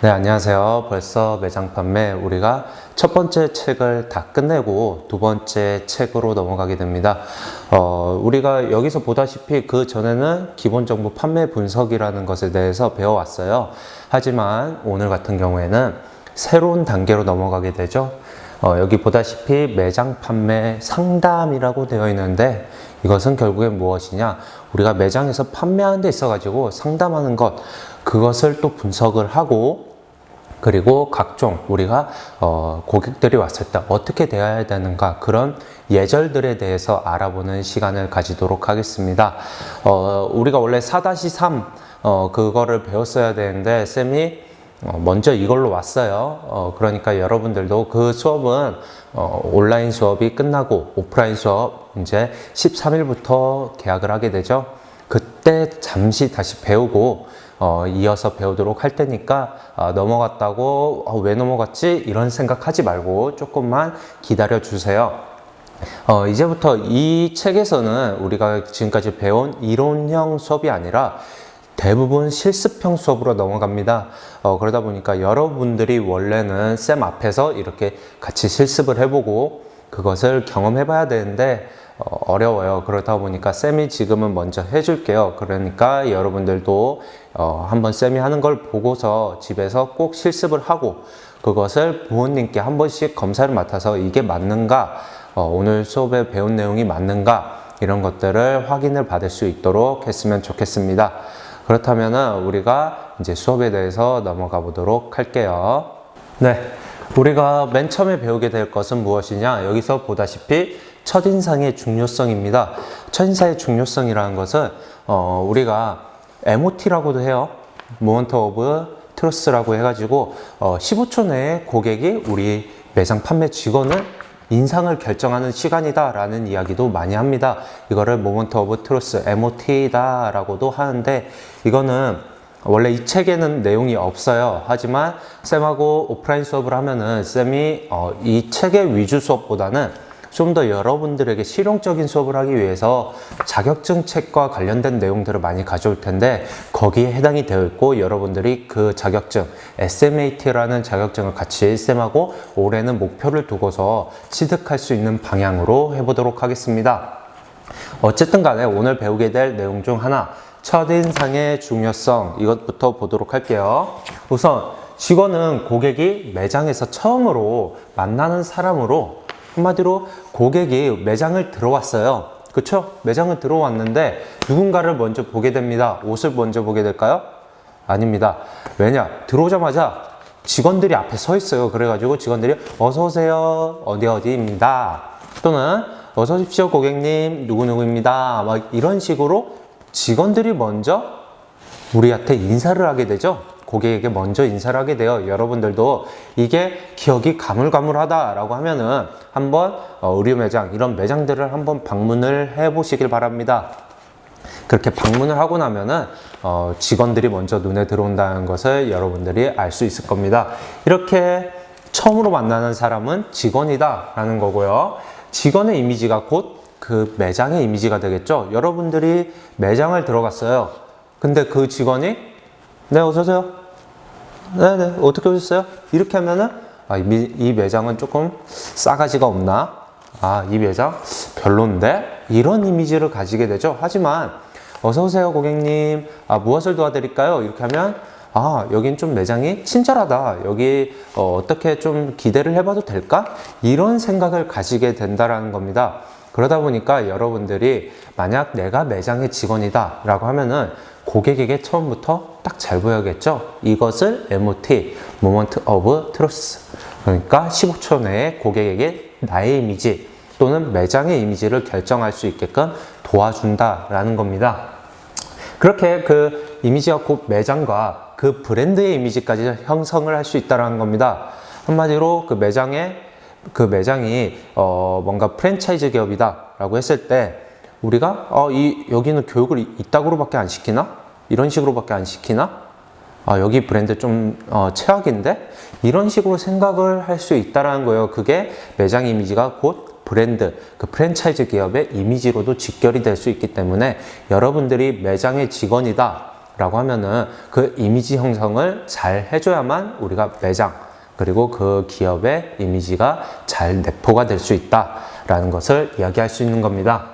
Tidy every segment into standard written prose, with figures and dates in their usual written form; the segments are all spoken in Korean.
네, 안녕하세요. 벌써 매장 판매 우리가 첫 번째 책을 다 끝내고 두 번째 책으로 넘어가게 됩니다. 우리가 여기서 보다시피 그 전에는 기본 정보 판매 분석이라는 것에 대해서 배워왔어요. 하지만 오늘 같은 경우에는 새로운 단계로 넘어가게 되죠. 여기 보다시피 매장 판매 상담이라고 되어 있는데 이것은 결국엔 무엇이냐? 우리가 매장에서 판매하는 데 있어가지고 상담하는 것, 그것을 또 분석을 하고 그리고 각종 우리가 고객들이 왔을 때 어떻게 대해야 되는가 그런 예절들에 대해서 알아보는 시간을 가지도록 하겠습니다. 우리가 원래 4-3 그거를 배웠어야 되는데 쌤이 먼저 이걸로 왔어요. 그러니까 여러분들도 그 수업은 온라인 수업이 끝나고 오프라인 수업 이제 13일부터 개학을 하게 되죠. 그때 잠시 다시 배우고 이어서 배우도록 할 테니까 넘어갔다고 왜 넘어갔지? 이런 생각하지 말고 조금만 기다려 주세요. 이제부터 이 책에서는 우리가 지금까지 배운 이론형 수업이 아니라 대부분 실습형 수업으로 넘어갑니다. 그러다 보니까 여러분들이 원래는 쌤 앞에서 이렇게 같이 실습을 해보고 그것을 경험해 봐야 되는데 어려워요. 그렇다 보니까 쌤이 지금은 먼저 해줄게요. 그러니까 여러분들도 한번 쌤이 하는 걸 보고서 집에서 꼭 실습을 하고 그것을 부모님께 한 번씩 검사를 맡아서 이게 맞는가, 오늘 수업에 배운 내용이 맞는가 이런 것들을 확인을 받을 수 있도록 했으면 좋겠습니다. 그렇다면 우리가 이제 수업에 대해서 넘어가 보도록 할게요. 네, 우리가 맨 처음에 배우게 될 것은 무엇이냐? 여기서 보다시피 첫인상의 중요성입니다. 첫인상의 중요성이라는 것은 우리가 MOT라고도 해요. Moment of Truth라고 해가지고 15초 내에 고객이 우리 매장 판매 직원을 인상을 결정하는 시간이다 라는 이야기도 많이 합니다. 이거를 Moment of Truth, MOT다 라고도 하는데 이거는 원래 이 책에는 내용이 없어요. 하지만 쌤하고 오프라인 수업을 하면은 쌤이 이 책의 위주 수업보다는 좀 더 여러분들에게 실용적인 수업을 하기 위해서 자격증 책과 관련된 내용들을 많이 가져올 텐데 거기에 해당이 되어 있고 여러분들이 그 자격증 SMAT라는 자격증을 같이 쌤하고 올해는 목표를 두고서 취득할 수 있는 방향으로 해보도록 하겠습니다. 어쨌든 간에 오늘 배우게 될 내용 중 하나, 첫인상의 중요성, 이것부터 보도록 할게요. 우선 직원은 고객이 매장에서 처음으로 만나는 사람으로, 한마디로 고객이 매장을 들어왔어요. 그쵸? 매장을 들어왔는데 누군가를 먼저 보게 됩니다. 옷을 먼저 보게 될까요? 아닙니다. 왜냐? 들어오자마자 직원들이 앞에 서 있어요. 그래가지고 직원들이 어서 오세요. 어디입니다. 또는 어서 오십시오 고객님 누구누구입니다. 막 이런 식으로 직원들이 먼저 우리한테 인사를 하게 되죠. 고객에게 먼저 인사를 하게 돼요. 여러분들도 이게 기억이 가물가물하다 라고 하면은 한번 의류 매장, 이런 매장들을 한번 방문을 해 보시길 바랍니다. 그렇게 방문을 하고 나면은 직원들이 먼저 눈에 들어온다는 것을 여러분들이 알 수 있을 겁니다. 이렇게 처음으로 만나는 사람은 직원이다 라는 거고요. 직원의 이미지가 곧 그 매장의 이미지가 되겠죠. 여러분들이 매장을 들어갔어요. 근데 그 직원이 네, 어서오세요. 네네, 어떻게 오셨어요? 이렇게 하면은 이 매장은 조금 싸가지가 없나? 이 매장 별론데? 이런 이미지를 가지게 되죠. 하지만 어서오세요 고객님, 무엇을 도와드릴까요? 이렇게 하면 여긴 좀 매장이 친절하다. 여기 어떻게 좀 기대를 해봐도 될까? 이런 생각을 가지게 된다라는 겁니다. 그러다 보니까 여러분들이 만약 내가 매장의 직원이다 라고 하면은 고객에게 처음부터 딱 잘 보여야겠죠. 이것을 MOT, Moment of Truth, 그러니까 15초 내에 고객에게 나의 이미지 또는 매장의 이미지를 결정할 수 있게끔 도와준다 라는 겁니다. 그렇게 그 이미지가 곧 매장과 그 브랜드의 이미지까지 형성을 할 수 있다는 겁니다. 한마디로 그 매장이 뭔가 프랜차이즈 기업이다 라고 했을 때 우리가 여기는 교육을 이따구로밖에 안 시키나? 이런 식으로밖에 안 시키나? 여기 브랜드 좀 최악인데? 이런 식으로 생각을 할 수 있다는 거예요. 그게 매장 이미지가 곧 브랜드, 그 프랜차이즈 기업의 이미지로도 직결이 될 수 있기 때문에 여러분들이 매장의 직원이다 라고 하면은 그 이미지 형성을 잘 해줘야만 우리가 매장 그리고 그 기업의 이미지가 잘 내포가 될 수 있다라는 것을 이야기할 수 있는 겁니다.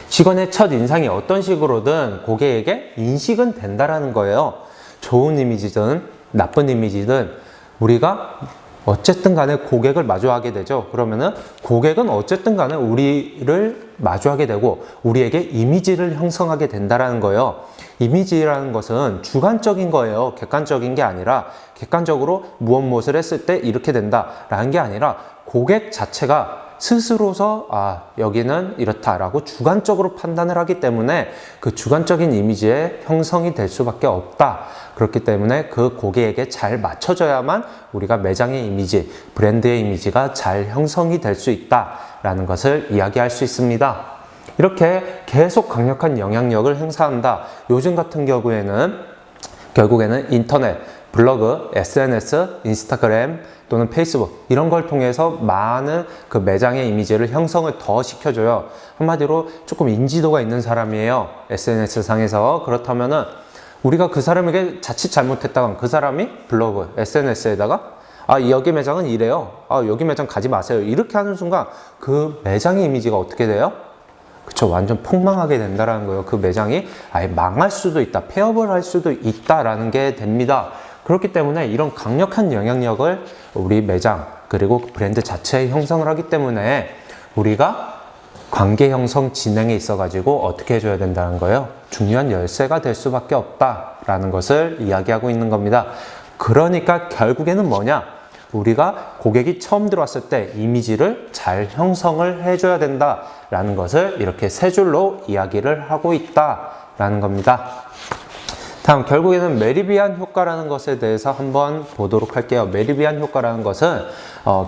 직원의 첫 인상이 어떤 식으로든 고객에게 인식은 된다라는 거예요. 좋은 이미지든 나쁜 이미지든 우리가 어쨌든 간에 고객을 마주하게 되죠. 그러면은 고객은 어쨌든 간에 우리를 마주하게 되고 우리에게 이미지를 형성하게 된다라는 거예요. 이미지라는 것은 주관적인 거예요. 객관적인 게 아니라 객관적으로 무엇을 했을 때 이렇게 된다라는 게 아니라 고객 자체가 스스로서 여기는 이렇다라고 주관적으로 판단을 하기 때문에 그 주관적인 이미지의 형성이 될 수밖에 없다. 그렇기 때문에 그 고객에게 잘 맞춰져야만 우리가 매장의 이미지, 브랜드의 이미지가 잘 형성이 될 수 있다라는 것을 이야기할 수 있습니다. 이렇게 계속 강력한 영향력을 행사한다. 요즘 같은 경우에는 결국에는 인터넷, 블로그, SNS, 인스타그램 또는 페이스북 이런 걸 통해서 많은 그 매장의 이미지를 형성을 더 시켜줘요. 한마디로 조금 인지도가 있는 사람이에요. SNS 상에서. 그렇다면은 우리가 그 사람에게 자칫 잘못했다간 그 사람이 블로그, SNS에다가 여기 매장은 이래요. 여기 매장 가지 마세요. 이렇게 하는 순간 그 매장의 이미지가 어떻게 돼요? 그쵸, 완전 폭망하게 된다라는 거예요. 그 매장이 아예 망할 수도 있다, 폐업을 할 수도 있다라는 게 됩니다. 그렇기 때문에 이런 강력한 영향력을 우리 매장 그리고 브랜드 자체에 형성을 하기 때문에 우리가 관계 형성 진행에 있어 가지고 어떻게 해줘야 된다는 거예요. 중요한 열쇠가 될 수밖에 없다라는 것을 이야기하고 있는 겁니다. 그러니까 결국에는 뭐냐? 우리가 고객이 처음 들어왔을 때 이미지를 잘 형성을 해줘야 된다라는 것을 이렇게 세 줄로 이야기를 하고 있다라는 겁니다. 다음 결국에는 메리비안 효과라는 것에 대해서 한번 보도록 할게요. 메리비안 효과라는 것은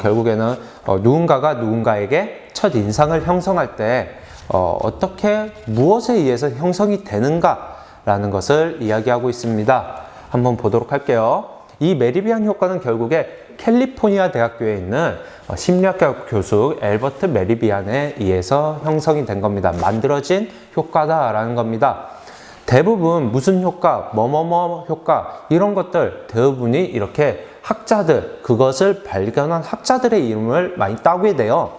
결국에는 누군가가 누군가에게 첫 인상을 형성할 때 어떻게 무엇에 의해서 형성이 되는가라는 것을 이야기하고 있습니다. 한번 보도록 할게요. 이 메리비안 효과는 결국에 캘리포니아 대학교에 있는 심리학과 교수 엘버트 메리비안에 의해서 형성이 된 겁니다. 만들어진 효과다라는 겁니다. 대부분 무슨 효과, 뭐뭐뭐 효과 이런 것들 대부분이 이렇게 학자들, 그것을 발견한 학자들의 이름을 많이 따게 돼요.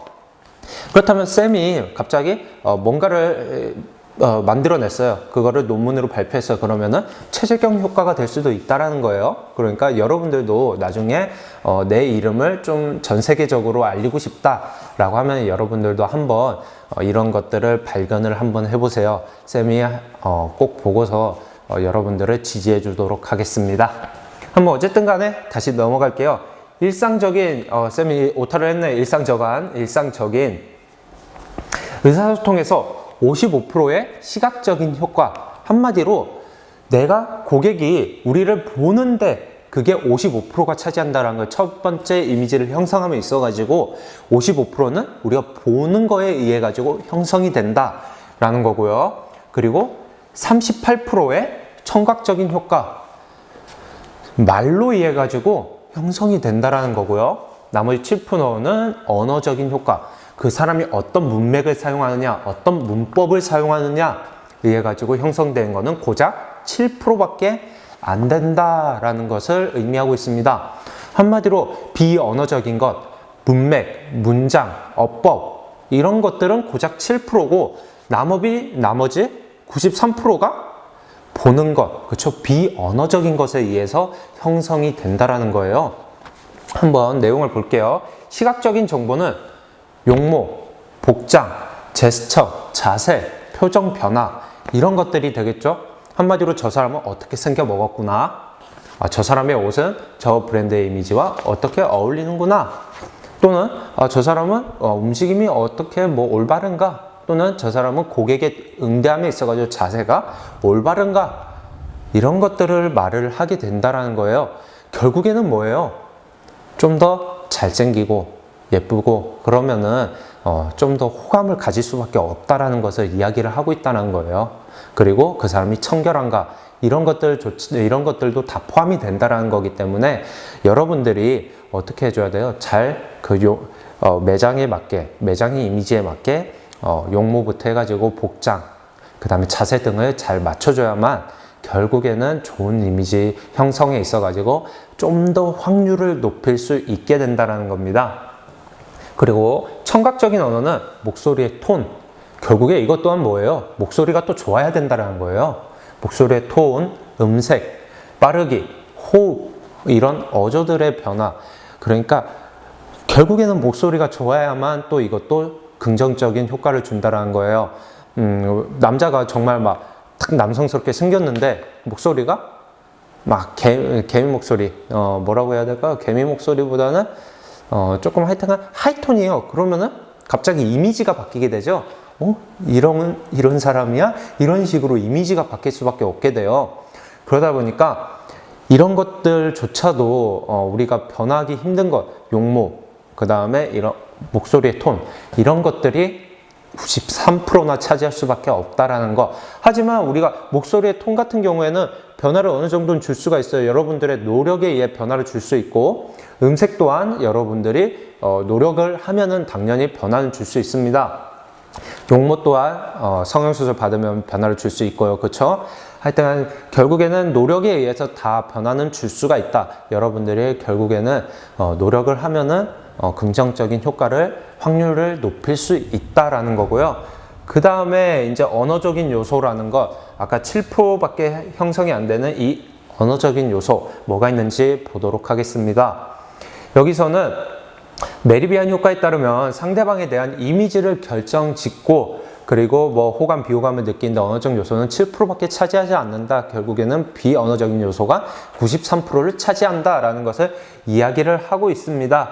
그렇다면 쌤이 갑자기 뭔가를 만들어냈어요. 그거를 논문으로 발표했어요. 그러면은 최재경 효과가 될 수도 있다라는 거예요. 그러니까 여러분들도 나중에 내 이름을 좀 전 세계적으로 알리고 싶다라고 하면 여러분들도 한번 이런 것들을 발견을 한번 해보세요. 쌤이 꼭 보고서 여러분들을 지지해 주도록 하겠습니다. 한번 어쨌든 간에 다시 넘어갈게요. 일상적인 쌤이 오타를 했네. 일상적인 의사소통에서 55%의 시각적인 효과. 한마디로 내가 고객이 우리를 보는데 그게 55%가 차지한다는 걸 첫 번째 이미지를 형성함에 있어 가지고 55%는 우리가 보는 거에 의해 가지고 형성이 된다라는 거고요. 그리고 38%의 청각적인 효과. 말로 의해 가지고 형성이 된다라는 거고요. 나머지 7%는 언어적인 효과. 그 사람이 어떤 문맥을 사용하느냐, 어떤 문법을 사용하느냐 의해 가지고 형성된 거는 고작 7%밖에 안 된다라는 것을 의미하고 있습니다. 한마디로 비언어적인 것, 문맥, 문장, 어법 이런 것들은 고작 7%고 나머지 93%가 보는 것, 그렇죠? 비언어적인 것에 의해서 형성이 된다라는 거예요. 한번 내용을 볼게요. 시각적인 정보는 용모, 복장, 제스처, 자세, 표정 변화 이런 것들이 되겠죠. 한마디로 저 사람은 어떻게 생겨 먹었구나, 저 사람의 옷은 저 브랜드의 이미지와 어떻게 어울리는구나, 또는 저 사람은 움직임이 어떻게 올바른가, 또는 저 사람은 고객의 응대함에 있어가지고 자세가 올바른가, 이런 것들을 말을 하게 된다라는 거예요. 결국에는 뭐예요? 좀 더 잘생기고 예쁘고 그러면은 좀 더 호감을 가질 수밖에 없다라는 것을 이야기를 하고 있다는 거예요. 그리고 그 사람이 청결한가 이런 것들도 다 포함이 된다라는 거기 때문에 여러분들이 어떻게 해줘야 돼요? 잘 매장에 맞게, 매장의 이미지에 맞게 용모부터 해가지고 복장, 그 다음에 자세 등을 잘 맞춰줘야만 결국에는 좋은 이미지 형성에 있어 가지고 좀 더 확률을 높일 수 있게 된다는 겁니다. 그리고 청각적인 언어는 목소리의 톤, 결국에 이것 또한 뭐예요? 목소리가 또 좋아야 된다는 거예요. 목소리의 톤, 음색, 빠르기, 호흡, 이런 어조들의 변화. 그러니까 결국에는 목소리가 좋아야만 또 이것도 긍정적인 효과를 준다는 거예요. 남자가 정말 막 딱 남성스럽게 생겼는데 목소리가 막 개미 목소리, 뭐라고 해야 될까요? 개미 목소리보다는 조금 하여튼간 하이톤이에요. 그러면은 갑자기 이미지가 바뀌게 되죠. 이런 사람이야? 이런 식으로 이미지가 바뀔 수밖에 없게 돼요. 그러다 보니까 이런 것들조차도 우리가 변하기 힘든 것, 용모, 그 다음에 이런 목소리의 톤, 이런 것들이 93%나 차지할 수밖에 없다라는 거. 하지만 우리가 목소리의 톤 같은 경우에는 변화를 어느 정도는 줄 수가 있어요. 여러분들의 노력에 의해 변화를 줄 수 있고, 음색 또한 여러분들이 노력을 하면은 당연히 변화는 줄 수 있습니다. 용모 또한 성형수술 받으면 변화를 줄 수 있고요. 그렇죠? 하여튼 결국에는 노력에 의해서 다 변화는 줄 수가 있다. 여러분들이 결국에는 노력을 하면은 긍정적인 확률을 높일 수 있다라는 거고요. 그 다음에 이제 언어적인 요소라는 것, 아까 7%밖에 형성이 안 되는 이 언어적인 요소 뭐가 있는지 보도록 하겠습니다. 여기서는 메리비안 효과에 따르면 상대방에 대한 이미지를 결정짓고, 그리고 뭐 호감, 비호감을 느낀다 언어적 요소는 7%밖에 차지하지 않는다. 결국에는 비언어적인 요소가 93%를 차지한다라는 것을 이야기를 하고 있습니다.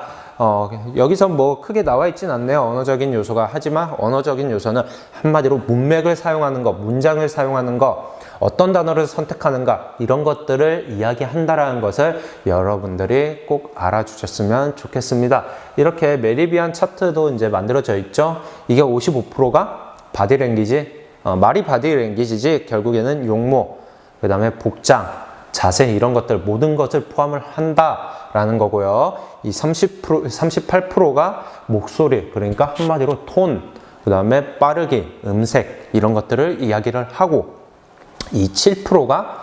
여기서 뭐 크게 나와 있진 않네요. 언어적인 요소가. 하지만 언어적인 요소는 한마디로 문맥을 사용하는 것, 문장을 사용하는 것, 어떤 단어를 선택하는가, 이런 것들을 이야기한다라는 것을 여러분들이 꼭 알아주셨으면 좋겠습니다. 이렇게 메리비안 차트도 이제 만들어져 있죠. 이게 55%가 바디랭귀지, 말이 바디랭귀지지 결국에는 용모, 그 다음에 복장, 자세, 이런 것들 모든 것을 포함을 한다라는 거고요. 이 38%가 목소리, 그러니까 한마디로 톤, 그 다음에 빠르기, 음색, 이런 것들을 이야기를 하고, 이 7%가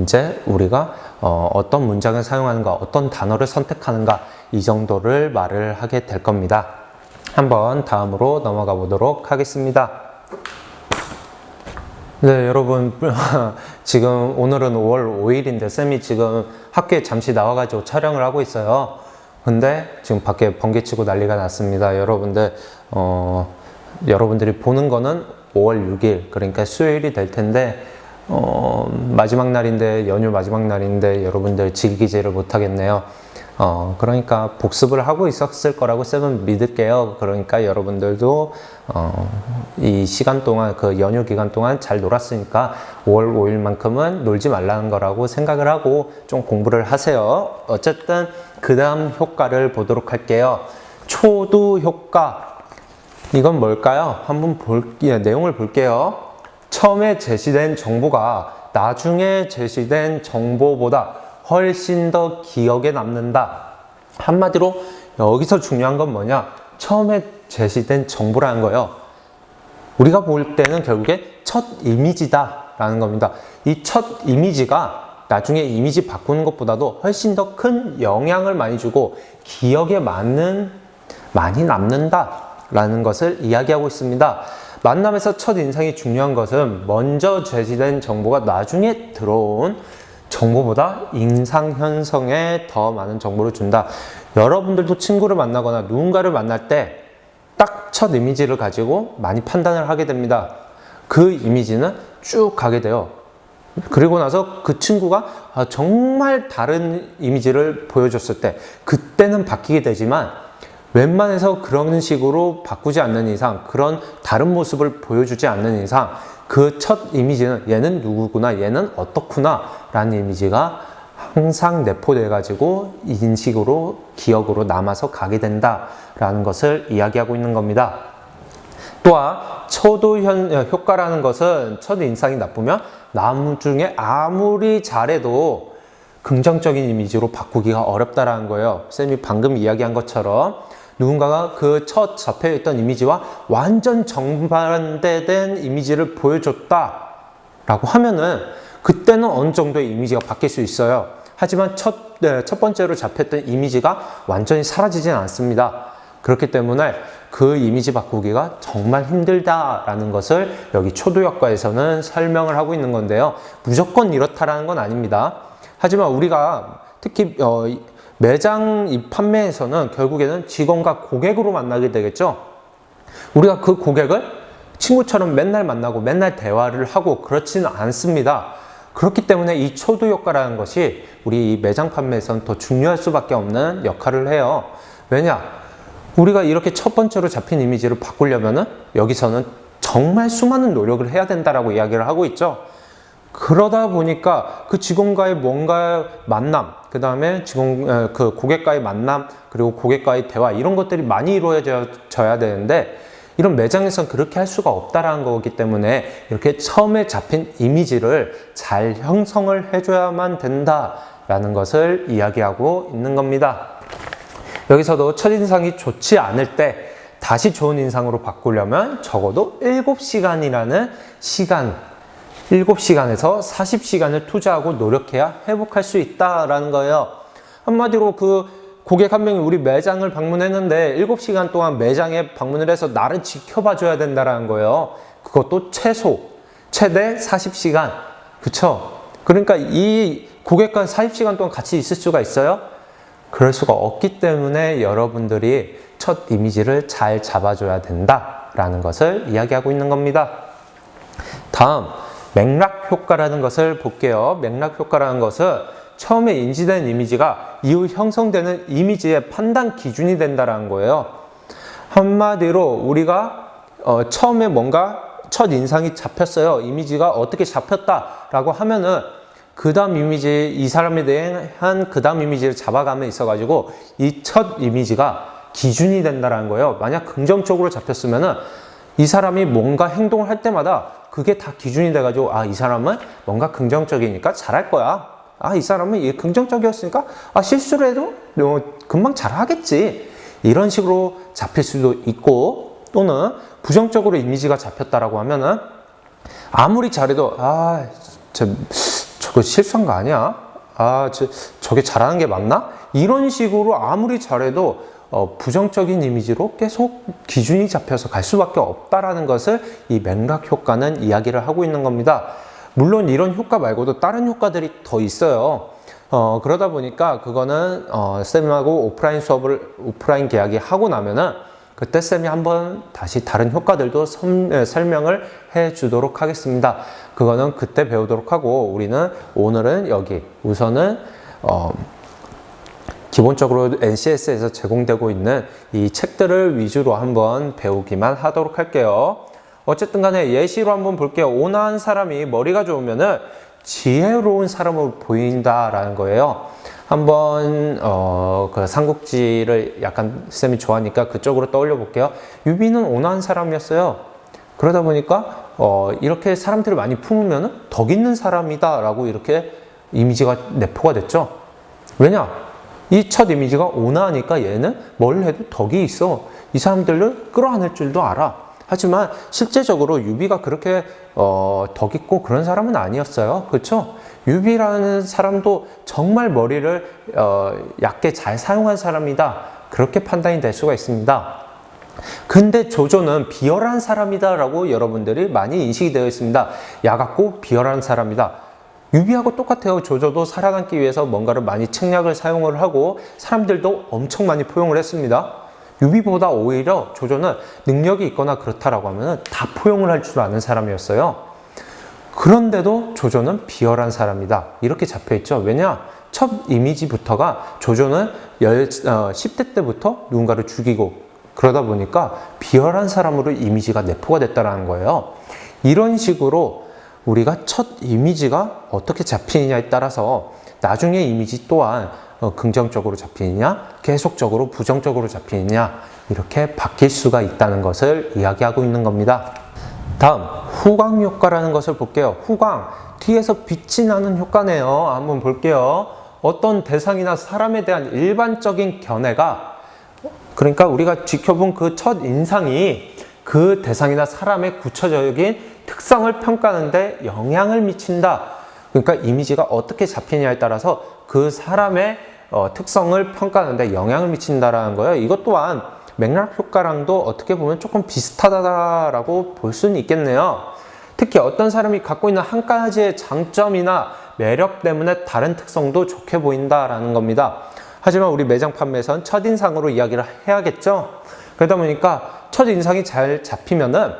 이제 우리가 어떤 문장을 사용하는가, 어떤 단어를 선택하는가, 이 정도를 말을 하게 될 겁니다. 한번 다음으로 넘어가 보도록 하겠습니다. 네, 여러분, 지금 오늘은 5월 5일인데 쌤이 지금 학교에 잠시 나와가지고 촬영을 하고 있어요. 근데 지금 밖에 번개치고 난리가 났습니다. 여러분들이 보는 거는 5월 6일, 그러니까 수요일이 될 텐데, 마지막 날인데, 연휴 마지막 날인데 여러분들 즐기지를 못하겠네요. 그러니까 복습을 하고 있었을 거라고 쌤은 믿을게요. 그러니까 여러분들도 이 시간 동안, 그 연휴 기간 동안 잘 놀았으니까 5월 5일만큼은 놀지 말라는 거라고 생각을 하고 좀 공부를 하세요. 어쨌든 그 다음 효과를 보도록 할게요. 초두 효과. 이건 뭘까요? 한번 내용을 볼게요. 처음에 제시된 정보가 나중에 제시된 정보보다 훨씬 더 기억에 남는다. 한마디로 여기서 중요한 건 뭐냐? 처음에 제시된 정보라는 거예요. 우리가 볼 때는 결국에 첫 이미지다 라는 겁니다. 이 첫 이미지가 나중에 이미지 바꾸는 것보다도 훨씬 더 큰 영향을 많이 주고 기억에 많이 남는다 라는 것을 이야기하고 있습니다. 만남에서 첫 인상이 중요한 것은 먼저 제시된 정보가 나중에 들어온 정보보다 인상 형성에 더 많은 정보를 준다. 여러분들도 친구를 만나거나 누군가를 만날 때 딱 첫 이미지를 가지고 많이 판단을 하게 됩니다. 그 이미지는 쭉 가게 돼요. 그리고 나서 그 친구가 정말 다른 이미지를 보여줬을 때 그때는 바뀌게 되지만, 웬만해서 그런 식으로 바꾸지 않는 이상, 그런 다른 모습을 보여주지 않는 이상 그 첫 이미지는 얘는 누구구나, 얘는 어떻구나 라는 이미지가 항상 내포돼 가지고 인식으로, 기억으로 남아서 가게 된다 라는 것을 이야기하고 있는 겁니다. 또한 초두 효과라는 것은 첫 인상이 나쁘면 나중에 아무리 잘해도 긍정적인 이미지로 바꾸기가 어렵다라는 거예요. 쌤이 방금 이야기한 것처럼 누군가가 그 첫 잡혀있던 이미지와 완전 정반대된 이미지를 보여줬다 라고 하면은 그때는 어느 정도의 이미지가 바뀔 수 있어요. 하지만 첫 번째로 잡혔던 이미지가 완전히 사라지진 않습니다. 그렇기 때문에 그 이미지 바꾸기가 정말 힘들다라는 것을 여기 초도역과에서는 설명을 하고 있는 건데요. 무조건 이렇다라는 건 아닙니다. 하지만 우리가 특히 매장 이 판매에서는 결국에는 직원과 고객으로 만나게 되겠죠. 우리가 그 고객을 친구처럼 맨날 만나고 맨날 대화를 하고 그렇지는 않습니다. 그렇기 때문에 이 초도 효과라는 것이 우리 이 매장 판매에서는 더 중요할 수밖에 없는 역할을 해요. 왜냐? 우리가 이렇게 첫 번째로 잡힌 이미지를 바꾸려면은 여기서는 정말 수많은 노력을 해야 된다라고 이야기를 하고 있죠. 그러다 보니까 그 직원과의 뭔가 만남, 그 다음에 그 고객과의 만남, 그리고 고객과의 대화, 이런 것들이 많이 이루어져야 되는데, 이런 매장에서는 그렇게 할 수가 없다라는 거기 때문에 이렇게 처음에 잡힌 이미지를 잘 형성을 해줘야만 된다라는 것을 이야기하고 있는 겁니다. 여기서도 첫인상이 좋지 않을 때 다시 좋은 인상으로 바꾸려면 적어도 7시간이라는 시간, 7시간에서 40시간을 투자하고 노력해야 회복할 수 있다라는 거예요. 한마디로 그 고객 한 명이 우리 매장을 방문했는데 7시간 동안 매장에 방문을 해서 나를 지켜봐 줘야 된다라는 거예요. 그것도 최대 40시간. 그쵸? 그러니까 이 고객과 40시간 동안 같이 있을 수가 있어요? 그럴 수가 없기 때문에 여러분들이 첫 이미지를 잘 잡아줘야 된다라는 것을 이야기하고 있는 겁니다. 다음, 맥락 효과라는 것을 볼게요. 맥락 효과라는 것은 처음에 인지된 이미지가 이후 형성되는 이미지의 판단 기준이 된다는 거예요. 한마디로 우리가 처음에 뭔가 첫 인상이 잡혔어요. 이미지가 어떻게 잡혔다라고 하면은 그 다음 이미지, 이 사람에 대한 그 다음 이미지를 잡아가면 있어가지고 이 첫 이미지가 기준이 된다는 거예요. 만약 긍정적으로 잡혔으면은 이 사람이 뭔가 행동을 할 때마다 그게 다 기준이 돼가지고, 아, 이 사람은 뭔가 긍정적이니까 잘할 거야. 아, 이 사람은 긍정적이었으니까, 아, 실수를 해도 금방 잘하겠지. 이런 식으로 잡힐 수도 있고, 또는 부정적으로 이미지가 잡혔다라고 하면은 아무리 잘해도, 아, 저거 실수한 거 아니야? 아, 저게 잘하는 게 맞나? 이런 식으로 아무리 잘해도 부정적인 이미지로 계속 기준이 잡혀서 갈 수밖에 없다라는 것을 이 맥락 효과는 이야기를 하고 있는 겁니다. 물론 이런 효과 말고도 다른 효과들이 더 있어요. 그러다 보니까 그거는 쌤하고 오프라인 계약이 하고 나면은 그때 쌤이 한번 다시 다른 효과들도 설명을 해 주도록 하겠습니다. 그거는 그때 배우도록 하고, 우리는 오늘은 여기 우선은 기본적으로 NCS에서 제공되고 있는 이 책들을 위주로 한번 배우기만 하도록 할게요. 어쨌든 간에 예시로 한번 볼게요. 온화한 사람이 머리가 좋으면은 지혜로운 사람으로 보인다라는 거예요. 한번 그 삼국지를 약간 쌤이 좋아하니까 그쪽으로 떠올려 볼게요. 유비는 온화한 사람이었어요. 그러다 보니까 이렇게 사람들을 많이 품으면은 덕 있는 사람이다 라고 이렇게 이미지가 내포가 됐죠. 왜냐? 이 첫 이미지가 온화하니까 얘는 뭘 해도 덕이 있어. 이 사람들을 끌어안을 줄도 알아. 하지만 실제적으로 유비가 그렇게 덕 있고 그런 사람은 아니었어요. 그렇죠? 유비라는 사람도 정말 머리를 얕게 잘 사용한 사람이다. 그렇게 판단이 될 수가 있습니다. 근데 조조는 비열한 사람이다 라고 여러분들이 많이 인식이 되어 있습니다. 야같고 비열한 사람이다. 유비하고 똑같아요. 조조도 살아남기 위해서 뭔가를 많이 책략을 사용을 하고 사람들도 엄청 많이 포용을 했습니다. 유비보다 오히려 조조는 능력이 있거나 그렇다라고 하면 다 포용을 할 줄 아는 사람이었어요. 그런데도 조조는 비열한 사람이다. 이렇게 잡혀있죠. 왜냐? 첫 이미지부터가 조조는 10대 때부터 누군가를 죽이고 그러다 보니까 비열한 사람으로 이미지가 내포가 됐다는 거예요. 이런 식으로 우리가 첫 이미지가 어떻게 잡히느냐에 따라서 나중에 이미지 또한 긍정적으로 잡히느냐, 계속적으로 부정적으로 잡히느냐, 이렇게 바뀔 수가 있다는 것을 이야기하고 있는 겁니다. 다음, 후광 효과라는 것을 볼게요. 후광, 뒤에서 빛이 나는 효과네요. 한번 볼게요. 어떤 대상이나 사람에 대한 일반적인 견해가, 그러니까 우리가 지켜본 그 첫 인상이 그 대상이나 사람의 구체적인 특성을 평가하는 데 영향을 미친다. 그러니까 이미지가 어떻게 잡히냐에 따라서 그 사람의 특성을 평가하는데 영향을 미친다라는 거예요. 이것 또한 맥락 효과랑도 어떻게 보면 조금 비슷하다라고 볼 수는 있겠네요. 특히 어떤 사람이 갖고 있는 한 가지의 장점이나 매력 때문에 다른 특성도 좋게 보인다라는 겁니다. 하지만 우리 매장 판매에서는 첫인상으로 이야기를 해야겠죠. 그러다 보니까 첫인상이 잘 잡히면은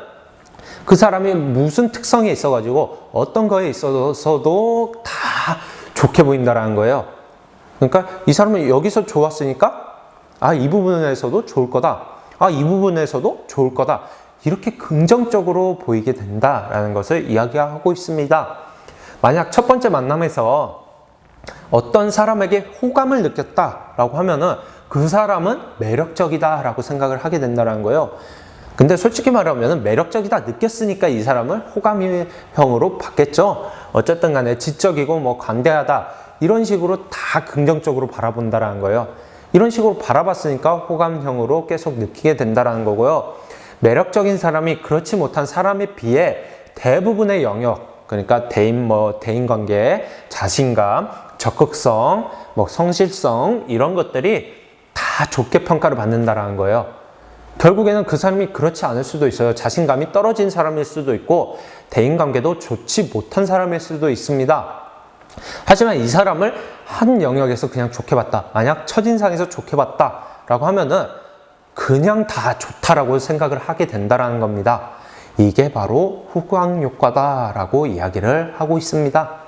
그 사람이 무슨 특성이 있어가지고 어떤 거에 있어서도 다 좋게 보인다라는 거예요. 그러니까 이 사람은 여기서 좋았으니까 이 부분에서도 좋을 거다. 이 부분에서도 좋을 거다. 이렇게 긍정적으로 보이게 된다라는 것을 이야기하고 있습니다. 만약 첫 번째 만남에서 어떤 사람에게 호감을 느꼈다라고 하면은 그 사람은 매력적이다라고 생각을 하게 된다는 거예요. 근데 솔직히 말하면 매력적이다 느꼈으니까 이 사람을 호감형으로 봤겠죠. 어쨌든 간에 지적이고 뭐 관대하다 이런 식으로 다 긍정적으로 바라본다라는 거예요. 이런 식으로 바라봤으니까 호감형으로 계속 느끼게 된다라는 거고요. 매력적인 사람이 그렇지 못한 사람에 비해 대부분의 영역, 그러니까 대인관계, 자신감, 적극성, 성실성 이런 것들이 다 좋게 평가를 받는다라는 거예요. 결국에는 그 사람이 그렇지 않을 수도 있어요. 자신감이 떨어진 사람일 수도 있고 대인관계도 좋지 못한 사람일 수도 있습니다. 하지만 이 사람을 한 영역에서 그냥 좋게 봤다. 만약 첫인상에서 좋게 봤다 라고 하면은 그냥 다 좋다라고 생각을 하게 된다라는 겁니다. 이게 바로 후광 효과다라고 이야기를 하고 있습니다.